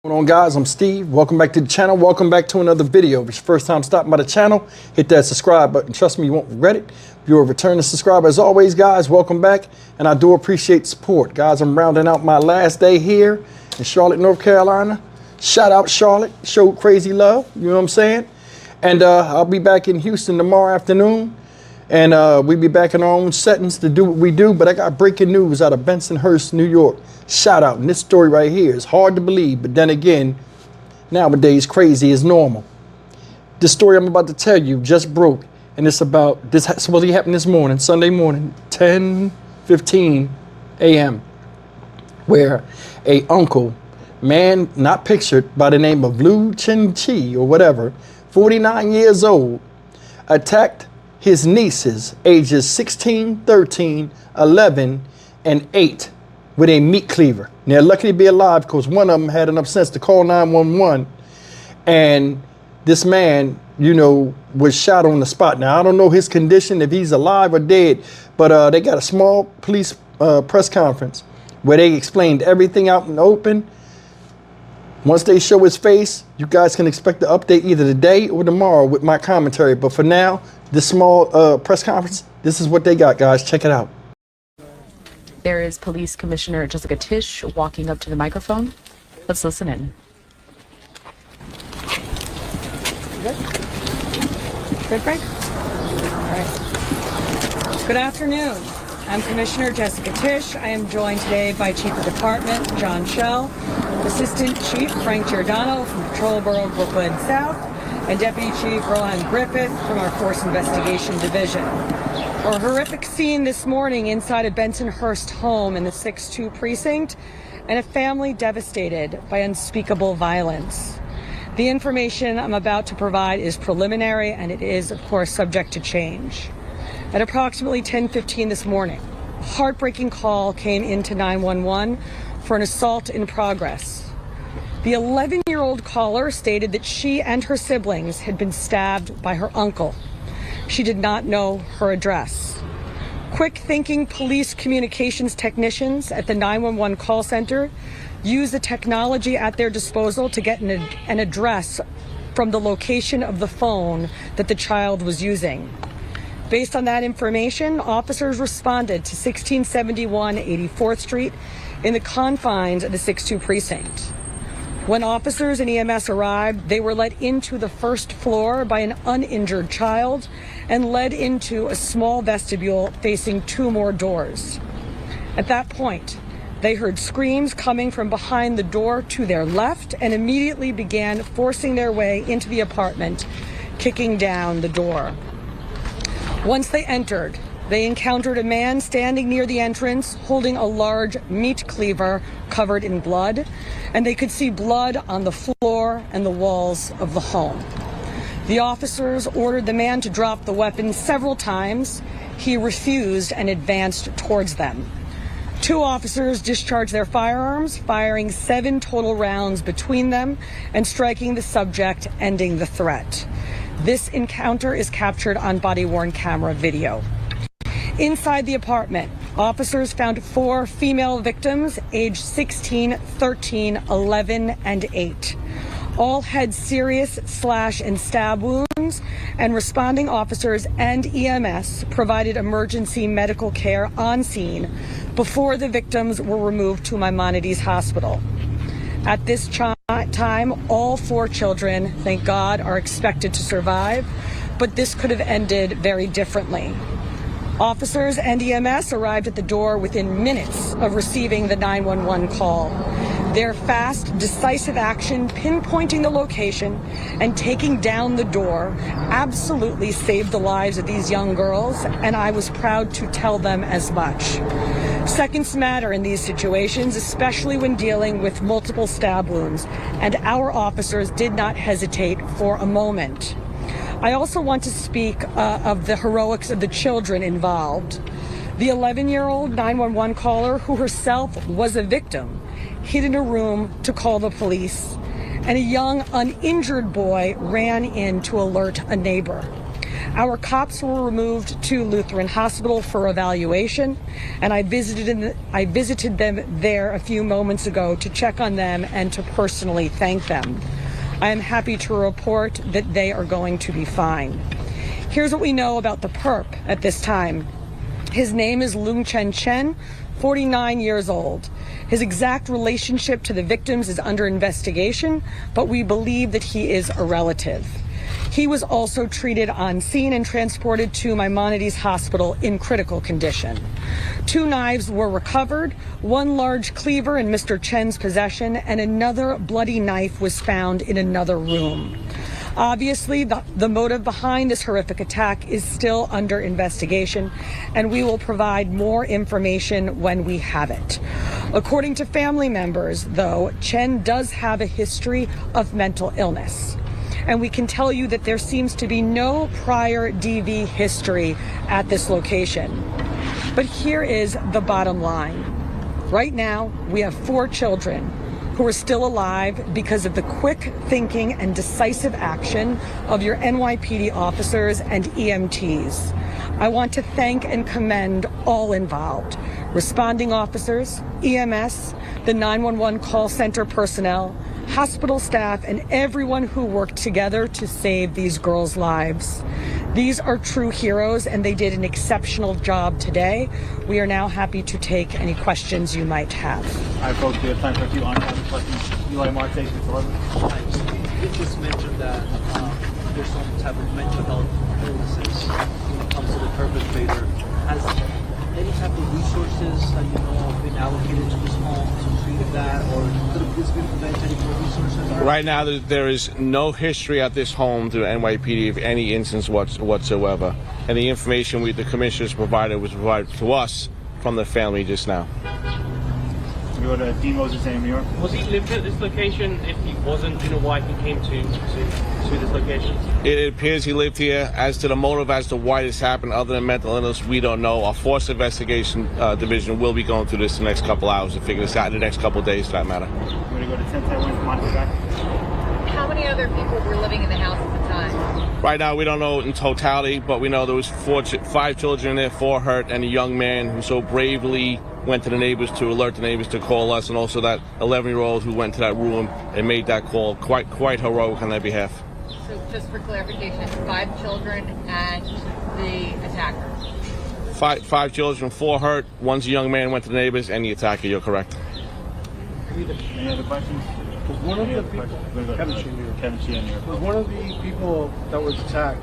What's going on, guys? I'm Steve. Welcome back to the channel. Welcome back to another video. If it's your first time stopping by the channel, hit that subscribe button. Trust me, you won't regret it. If you're a returning subscriber, as always, guys, welcome back. And I do appreciate support. Guys, I'm rounding out my last day here in Charlotte, North Carolina. Shout out Charlotte. Show crazy love. You know what I'm saying? And I'll be back in Houston tomorrow afternoon. And we'll be back in our own settings to do what we do. But I got breaking news out of Bensonhurst, New York. Shout out. And this story right here is hard to believe. But then again, nowadays, crazy is normal. This story I'm about to tell you just broke. And it's about, this supposedly happened this morning, Sunday morning, 10:15 a.m. Where a uncle, man not pictured, by the name of Lu Chin Chi or whatever, 49 years old, attacked his nieces, ages 16, 13, 11, and 8, with a meat cleaver. They're lucky to be alive because one of them had enough sense to call 911. And this man, you know, was shot on the spot. Now, I don't know his condition, if he's alive or dead, but they got a small police press conference where they explained everything out in the open. Once they show his face, you guys can expect the update either today or tomorrow with my commentary. But for now, this small press conference, this is what they got, guys. Check it out. There is Police Commissioner Jessica Tisch walking up to the microphone. Let's listen in. Good? Good, Frank? All right. Good afternoon. I'm Commissioner Jessica Tisch. I am joined today by Chief of Department John Schell, Assistant Chief Frank Giordano from Patrol Bureau Brooklyn South, and Deputy Chief Rohan Griffith from our Force Investigation Division. A horrific scene this morning inside a Bensonhurst home in the 6-2 precinct, and a family devastated by unspeakable violence. The information I'm about to provide is preliminary, and it is, of course, subject to change. At approximately 10:15 this morning, a heartbreaking call came into 911 for an assault in progress. The 11-year-old caller stated that she and her siblings had been stabbed by her uncle. She did not know her address. Quick-thinking police communications technicians at the 911 call center used the technology at their disposal to get an address from the location of the phone that the child was using. Based on that information, officers responded to 1671 84th Street in the confines of the 6-2 precinct. When officers and EMS arrived, they were led into the first floor by an uninjured child and led into a small vestibule facing 2 more doors. At that point, they heard screams coming from behind the door to their left and immediately began forcing their way into the apartment, kicking down the door. Once they entered, they encountered a man standing near the entrance holding a large meat cleaver covered in blood, and they could see blood on the floor and the walls of the home. The officers ordered the man to drop the weapon several times. He refused and advanced towards them. 2 officers discharged their firearms, firing 7 total rounds between them and striking the subject, ending the threat. This encounter is captured on body-worn camera video. Inside the apartment, officers found 4 female victims aged 16, 13, 11, and 8. All had serious slash and stab wounds, and responding officers and EMS provided emergency medical care on scene before the victims were removed to Maimonides Hospital. At this time, all 4 children, thank God, are expected to survive, but this could have ended very differently. Officers and EMS arrived at the door within minutes of receiving the 911 call. Their fast, decisive action, pinpointing the location and taking down the door, absolutely saved the lives of these young girls, and I was proud to tell them as much. Seconds matter in these situations, especially when dealing with multiple stab wounds, and our officers did not hesitate for a moment. I also want to speak of the heroics of the children involved. The 11-year-old 911 caller, who herself was a victim, hid in a room to call the police, and a young uninjured boy ran in to alert a neighbor. Our cops were removed to Lutheran Hospital for evaluation, and I visited them there a few moments ago to check on them and to personally thank them. I am happy to report that they are going to be fine. Here's what we know about the perp at this time. His name is Lung Chen Chen, 49 years old. His exact relationship to the victims is under investigation, but we believe that he is a relative. He was also treated on scene and transported to Maimonides Hospital in critical condition. 2 knives were recovered, 1 large cleaver in Mr. Chen's possession, and another bloody knife was found in another room. Obviously, the motive behind this horrific attack is still under investigation, and we will provide more information when we have it. According to family members, though, Chen does have a history of mental illness. And we can tell you that there seems to be no prior DV history at this location. But here is the bottom line. Right now, we have 4 children who are still alive because of the quick thinking and decisive action of your NYPD officers and EMTs. I want to thank and commend all involved, responding officers, EMS, the 911 call center personnel, hospital staff, and everyone who worked together to save these girls' lives. These are true heroes, and they did an exceptional job today. We are now happy to take any questions you might have. All right, folks, we have time for a few on-campus questions. Eli Marte, 611. You just mentioned that there's some type of mental health illnesses when it comes to the perpetrator. Has any type of resources that you know of been allocated to this home to treat that, or could this be prevented? Any more resources? Right now, there is no history at this home to NYPD of any instance whatsoever. And the information the commissioners provided was provided to us from the family just now. We go to Dean Moses in New York. Was he lived at this location? If he wasn't, do you know why he came to this location? It appears he lived here. As to the motive as to why this happened, other than mental illness, we don't know. Our Force Investigation Division will be going through this the next couple hours to figure this out, in the next couple of days, for that matter. We're going to go to 1071 Monica back. How many other people were living in the house at the time? Right now, we don't know in totality, but we know there was 5 children in there, 4 hurt, and a young man who so bravely went to the neighbors to alert the neighbors to call us, and also that 11-year-old who went to that room and made that call. Quite heroic on their behalf. So just for clarification, 5 children and the attacker? 5 children, 4 hurt. One's a young man, went to the neighbors, and the attacker. You're correct. Any other questions? Was one of the people, Kevin Sheehan here. was one of the people that was attacked,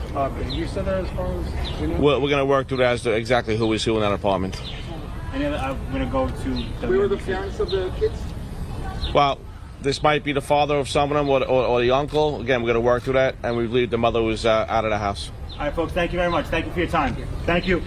you said that as far as you know? We're going to work through that as to exactly who is who in that apartment. Any other? I'm going to go to the... We were the parents of the kids? Well, this might be the father of some of them or the uncle. Again, we're going to work through that, and we believe the mother was out of the house. All right, folks, thank you very much. Thank you for your time. Thank you.